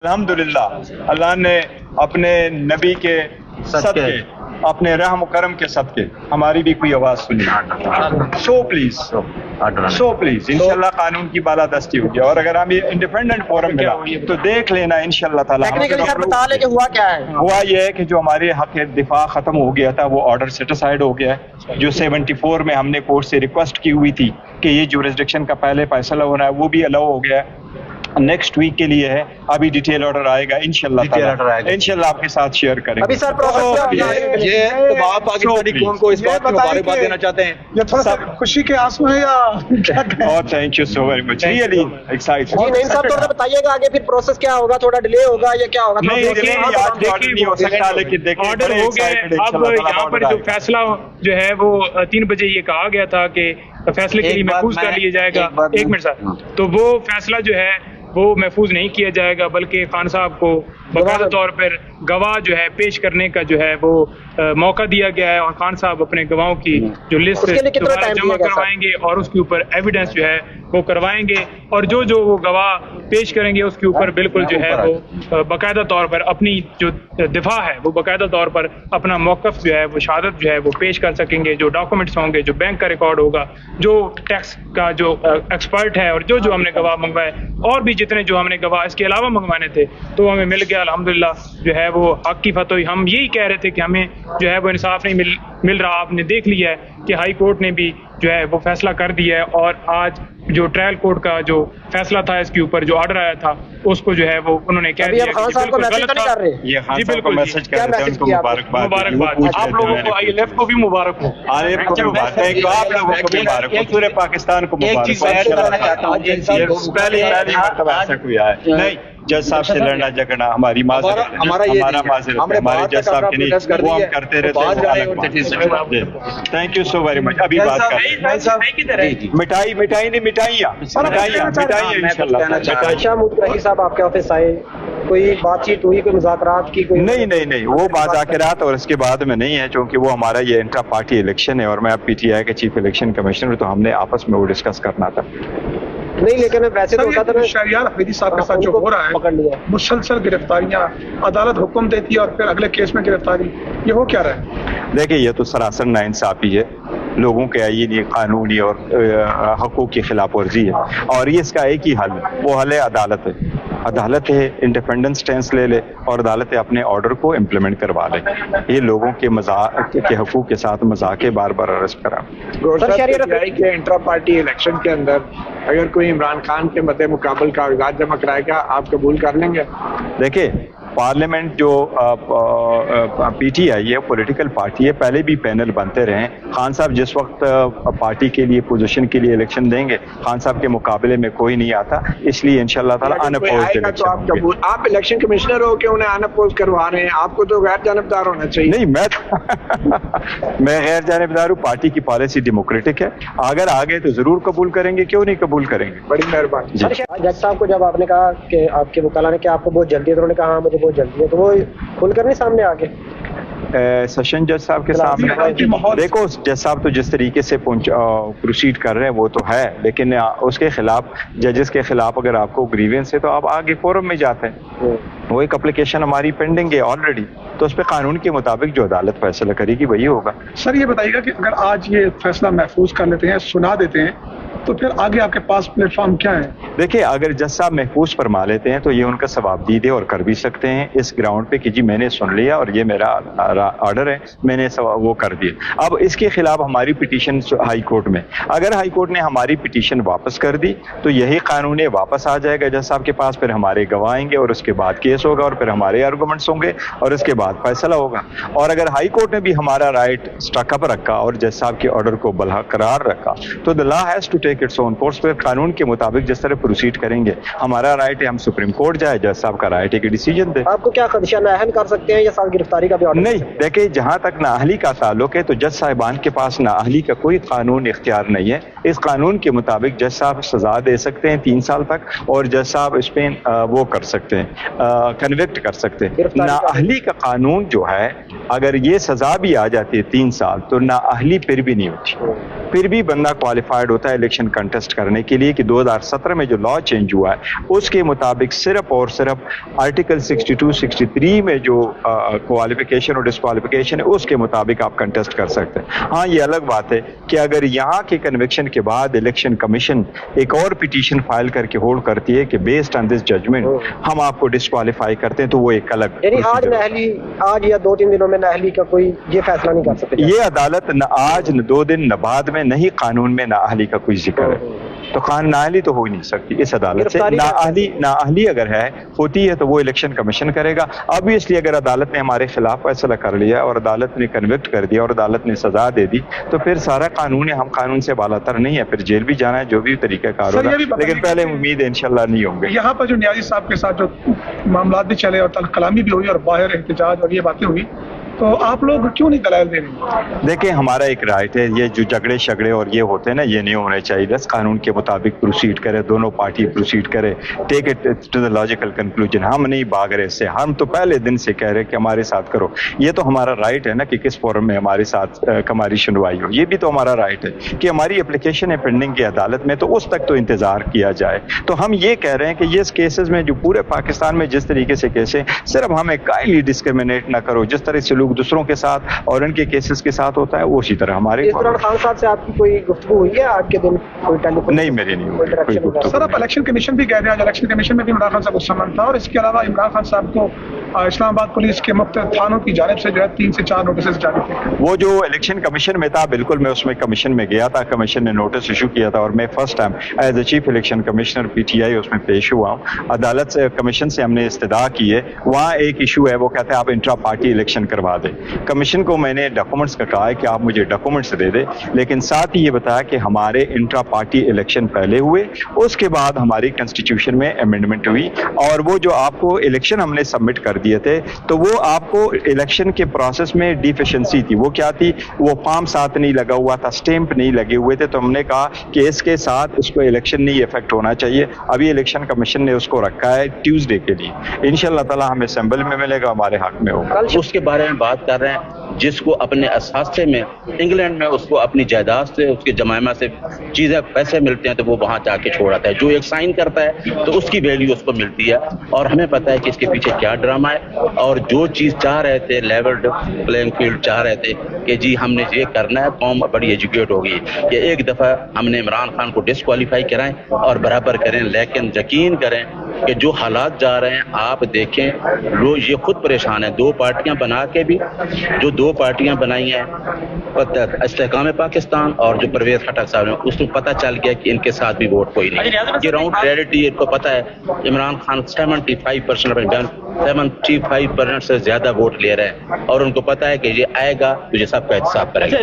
अल्हम्दुलिल्लाह अल्लाह ने अपने नबी के सदके, अपने रहम करम के सदके हमारी भी कोई आवाज सुनी। सो प्लीज इंशाल्लाह कानून की बालादस्ती होगी। और अगर हमें इंडिपेंडेंट फोरम मिला तो देख लेना इंशाल्लाह ताला। टेक्निकली सर बता लें कि हुआ क्या है। हुआ ये है कि जो हमारे हक दिफा खत्म हो गया था वो ऑर्डर सेटिसाइड हो गया है। जो 74 में हमने कोर्ट से रिक्वेस्ट की हुई थी कि ये जुरिस्डिक्शन का पहले फैसला होना है वो भी अलाउ हो गया है। नेक्स्ट वीक के लिए है, अभी डिटेल ऑर्डर आएगा इंशाल्लाह आपके साथ शेयर करेंगे। अभी सर प्रोसेस ये तमाम पाकिस्तानी कौम को इस बात की मुबारकबाद देना चाहते हैं। ये थोड़ा सा खुशी के आंसू है या और thank you so very much, really excited. जी नहीं साहब थोड़ा बताइएगा आगे फिर प्रोसेस क्या होगा, थोड़ा डिले होगा या क्या होगा? नहीं हो सकता, लेकिन देखिए ऑर्डर हो गया। अब यहाँ पर जो फैसला जो है वो 3 बजे ये कहा गया था कि फैसले के लिए महफूज कर लिया जाएगा। एक मिनट सर, तो वो फैसला जो है वो महफूज नहीं किया जाएगा, बल्कि खान साहब को बाकायदा तौर पर गवाह जो है पेश करने का जो है वो मौका दिया गया है। और खान साहब अपने गवाहों की जो लिस्ट जमा करवाएंगे और उसके ऊपर एविडेंस जो है वो करवाएंगे। और जो जो वो गवाह पेश करेंगे उसके ऊपर बिल्कुल जो है वो बाकायदा तौर पर अपनी जो दिफा है वो बाकायदा तौर पर अपना मौक़िफ़ जो है वो शहादत जो है वो पेश कर सकेंगे। जो डॉक्यूमेंट्स होंगे, जो बैंक का रिकॉर्ड होगा, जो टैक्स का जो एक्सपर्ट है और जो जो हमने गवाह मंगवाए और भी जितने जो हमने गवाह इसके अलावा मंगवाने थे तो हमें मिल गया अल्हम्दुलिल्लाह। जो है वो हक की फतोई। हम यही कह रहे थे कि हमें जो है वो इंसाफ नहीं मिल रहा। आपने देख लिया है कि हाई कोर्ट ने भी जो है वो फैसला कर दिया है और आज जो ट्रायल कोर्ट का जो फैसला था इसके ऊपर जो ऑर्डर आया था उसको जो है वो उन्होंने कह दिया खान साहब को मैसेज नहीं कर रहे। ये खान साहब को मैसेज कर रहे थे, उनको मुबारकबाद। आप लोगों को ILF को भी मुबारक हो। आप लोगों को मुबारक हो, पूरे पाकिस्तान को मुबारक हो। पहली मर्तबा ऐसा कोई आया नहीं। जज साहब से लड़ना झगड़ना हमारी माजरत है, हमारे जज साहब के लिए वो हम करते रहते हैं। Thank you so very much. अभी बात कर मिठाई नहीं मिठाइयाँ इंशाल्लाह। शाह मुतरही साहब आपके ऑफिस आए, कोई बातचीत हुई, कोई मुज़ाकरात की? कोई नहीं वो मुज़ाकरात और इसके बाद में नहीं है, क्योंकि वो हमारा ये इंट्रा पार्टी इलेक्शन है और मैं अब PTI के चीफ इलेक्शन कमिश्नर, तो हमने आपस में वो डिस्कस करना था। नहीं लेकिन वैसे तो होता था शहरियार अफरीदी साहब के साथ जो हो रहा है, मुसलसल गिरफ्तारियां, अदालत हुक्म देती है और फिर अगले केस में गिरफ्तारी, ये हो क्या रहा है? देखिए ये तो सरासर नाइंसाफी है, लोगों के आईनी, कानूनी और हकूक़ की खिलाफ वर्जी है। और ये इसका एक ही हल है, वो हल है अदालत है। अदालत है इंडिपेंडेंट स्टैंस ले ले और अदालत अपने ऑर्डर को इम्प्लीमेंट करवा ले। ये लोगों के के हकूक़ के साथ मजाक बार बार अरेस्ट करा। इंट्रा पार्टी इलेक्शन के अंदर अगर कोई इमरान खान के मद्दे मुकाबल कागजात जमा कराएगा, आप कबूल कर लेंगे? देखिए पार्लियामेंट जो PTI है पॉलिटिकल पार्टी है, पहले भी पैनल बनते रहे। खान साहब जिस वक्त पार्टी के लिए पोजीशन के लिए इलेक्शन देंगे, खान साहब के मुकाबले में कोई नहीं आता, इसलिए इंशाल्लाह ताला अनअपोज्ड इलेक्शन। आप इलेक्शन कमिश्नर हो के उन्हें अनअपोज करवा रहे हैं, आपको तो गैर जानबदार होना चाहिए। नहीं मैं गैर जानबदार हूँ, पार्टी की पॉलिसी डेमोक्रेटिक है। अगर आगे तो जरूर कबूल करेंगे, क्यों नहीं कबूल करेंगे। बड़ी मेहरबानी। जज साहब को जब आपने कहा कि आपके वकाला ने कि आपको बहुत जल्दी है, तो उन्होंने कहा हाँ मुझे बहुत जल्दी है, तो वो खुलकर नहीं सामने आगे सेशन जज साहब के सामने देखो, जज साहब तो जिस तरीके से प्रोसीड कर रहे हैं वो तो है, लेकिन उसके खिलाफ, जजेस के खिलाफ अगर आपको ग्रीवेंस है तो आप आगे फोरम में जाते हैं। वो एक एप्लीकेशन हमारी पेंडिंग है ऑलरेडी, तो उस पर कानून के मुताबिक जो अदालत फैसला करेगी वही होगा। सर ये बताइएगा कि अगर आज ये फैसला महफूज कर लेते हैं, सुना देते हैं, तो फिर आगे आपके पास प्लेटफॉर्म क्या है? देखिए अगर जज साहब महफूज फरमा लेते हैं तो ये उनका सवाबदीद है और कर भी सकते हैं इस ग्राउंड पे कि जी मैंने सुन लिया और ये मेरा ऑर्डर है, मैंने वो कर दिया। अब इसके खिलाफ हमारी पिटीशन हाई कोर्ट में, अगर हाई कोर्ट ने हमारी पिटीशन वापस कर दी तो यही कानून वापस आ जाएगा जज साहब के पास, फिर हमारे गवाह आएंगे और उसके बाद केस होगा और फिर हमारे आर्गूमेंट्स होंगे और उसके बाद फैसला होगा। और अगर हाई कोर्ट ने भी हमारा राइट स्टकअप रखा और जज साहब के ऑर्डर को बरकरार रखा तो the law has to take its own course. फिर कानून के मुताबिक जिस तरह प्रोसीड करेंगे, हमारा राइट है हम सुप्रीम कोर्ट जाए, जज साहब का राइट है कि डिसीजन दे। आपको क्या खदशा, नाअहल कर सकते हैं या साथ गिरफ्तारी का भी ऑर्डर? नहीं देखिए जहां तक नाअहली का ताल्लुक है तो जज साहिबान के पास नाअहली का कोई कानून इख्तियार नहीं है। इस कानून के मुताबिक जज साहब सजा दे सकते हैं 3 साल तक और जज साहब इस पे वो कर सकते हैं, کنوکٹ کر سکتے ہیں. نااہلی کا قانون جو ہے اگر یہ سزا بھی آ جاتی ہے 3 سال تو نااہلی پھر بھی نہیں ہوتی, پھر بھی بندہ کوالیفائڈ ہوتا ہے الیکشن کنٹیسٹ کرنے کے لیے. کہ 2017 میں جو لا چینج ہوا ہے اس کے مطابق صرف اور صرف آرٹیکل 62-63 میں جو کوالیفیکیشن اور ڈسکوالیفیکیشن ہے اس کے مطابق آپ کنٹیسٹ کر سکتے ہیں. ہاں یہ الگ بات ہے کہ اگر یہاں کے کنوکشن کے بعد الیکشن کمیشن ایک اور پٹیشن فائل کر کے ہولڈ کرتی ہے کہ بیسڈ آن دس ججمنٹ ہم آپ کو ڈسکوالیفائی کرتے ہیں تو وہ ایک الگ, یعنی آج یا 2-3 دنوں میں نااہلی کا کوئی یہ فیصلہ نہیں کر سکتے. یہ عدالت نہ آج نہ 2 دن نہ بعد میں نہیں قانون میں نااہلی کا کوئی ذکر ہے. تو نااہلی تو ہو ہی نہیں سکتی اس عدالت سے. نااہلی اگر ہوتی ہے تو وہ الیکشن کمیشن کرے گا. اب اس لیے اگر عدالت نے ہمارے خلاف فیصلہ کر لیا اور عدالت نے کنوکٹ کر دیا اور عدالت نے سزا دے دی تو پھر سارا قانون ہے, ہم قانون سے بالا تر نہیں ہے, پھر جیل بھی جانا ہے جو بھی طریقہ کار ہوگا. لیکن پہلے امید ہے انشاءاللہ نہیں ہوں گے. یہاں پر جو نیازی صاحب کے ساتھ جو معاملات بھی چلے اور کلامی بھی ہوئی اور باہر احتجاج اور یہ باتیں ہوئی تو آپ لوگ کیوں نہیں دلائل دے رہے؟ دیکھیں ہمارا ایک رائٹ ہے, یہ جو جھگڑے شگڑے اور یہ ہوتے ہیں نا یہ نہیں ہونے چاہیے. بس قانون کے مطابق پروسیڈ کرے, دونوں پارٹی پروسیڈ کرے, take it to the logical conclusion. ہم نہیں بھاگ رہے اس سے, ہم تو پہلے دن سے کہہ رہے کہ ہمارے ساتھ کرو. یہ تو ہمارا رائٹ ہے نا کہ کس فورم میں ہمارے ساتھ ہماری سنوائی ہو. یہ بھی تو ہمارا رائٹ ہے کہ ہماری اپلیکیشن ہے پینڈنگ کی عدالت میں تو اس تک تو انتظار کیا جائے. تو ہم یہ کہہ رہے ہیں کہ یہ کیسز میں جو پورے پاکستان میں جس طریقے سے کیس ہیں صرف ہمیں کائنڈلی ڈسکریمنیٹ نہ کرو. جس طرح سے لوگ دوسروں کے ساتھ اور ان کے کیسز کے ساتھ ہوتا ہے اسی طرح ہمارے. اس دوران خان صاحب سے آپ کی کوئی گفتگو ہوئی ہے آج کے دن؟ کوئی ٹیلی فون؟ نہیں, میری نہیں ہوئی. سر آپ الیکشن کمیشن بھی گئے تھے, آج الیکشن کمیشن میں بھی عمران خان صاحب کو سمن تھا اور اس کے علاوہ عمران خان صاحب کو اسلام آباد پولیس کے مختلف تھانوں کی جانب سے جو ہے 3 سے 4 نوٹسز جاری تھے. وہ جو الیکشن کمیشن میں تھا بالکل میں اس میں کمیشن میں گیا تھا, کمیشن نے نوٹس ایشو کیا تھا اور میں first time as a chief election commissioner PTI اس میں پیش ہوا ہوں. عدالت سے کمیشن سے ہم نے استدعا کی ہے, وہاں ایک ایشو ہے وہ کہتے ہیں آپ انٹرا پارٹی الیکشن کروا دیں. کمیشن کو میں نے ڈاکومنٹس کا کہا ہے کہ آپ مجھے ڈاکومنٹس دے دیں, لیکن ساتھ ہی یہ بتایا کہ ہمارے انٹرا پارٹی الیکشن پہلے ہوئے, اس کے بعد ہماری کنسٹیٹیوشن میں امینڈمنٹ ہوئی اور وہ جو آپ کو الیکشن ہم نے سبمٹ کر دیے تھے تو وہ آپ کو الیکشن کے پروسیس میں ڈیفیشنسی تھی. وہ کیا تھی, وہ فارم ساتھ نہیں لگا ہوا تھا, اسٹیمپ نہیں لگے ہوئے تھے. تو ہم نے کہا کہ اس کے ساتھ اس کو الیکشن نہیں افیکٹ ہونا چاہیے. ابھی الیکشن کمیشن نے اس کو رکھا ہے ٹیوزڈے کے لیے, انشاءاللہ تعالی ہمیں اسمبلی میں ملے گا, ہمارے حق میں ہوگا. اس کے بارے میں بات کر رہے ہیں جس کو اپنے اثاثے میں انگلینڈ میں اس کو اپنی جائیداد سے اس کے جمائمہ سے چیزیں پیسے ملتے ہیں تو وہ وہاں جا کے چھوڑ آتا ہے. جو ایک سائن کرتا ہے تو اس کی ویلیو اس کو ملتی ہے اور ہمیں پتہ ہے کہ اس کے پیچھے کیا ڈرامہ ہے. اور جو چیز چاہ رہے تھے لیولڈ پلینگ فیلڈ چاہ رہے تھے کہ جی ہم نے یہ کرنا ہے, قوم بڑی ایجوکیٹ ہو گئی کہ ایک دفعہ ہم نے عمران خان کو ڈسکوالیفائی کرائیں اور برابر کریں. لیکن یقین کریں کہ جو حالات جا رہے ہیں آپ دیکھیں, لوگ یہ خود پریشان ہیں. 2 پارٹیاں بنا کے بھی, جو 2 پارٹیاں بنائی ہیں استحکام پاکستان اور جو پرویز خٹک صاحب نے, اس کو پتہ چل گیا کہ ان کے ساتھ بھی ووٹ کوئی نہیں. گراؤنڈ ریئلٹی ان کو پتہ ہے عمران خان 75% سے زیادہ ووٹ لے رہے ہیں اور ان کو پتہ ہے کہ یہ آئے گا تو یہ سب کا احتساب کرے گا.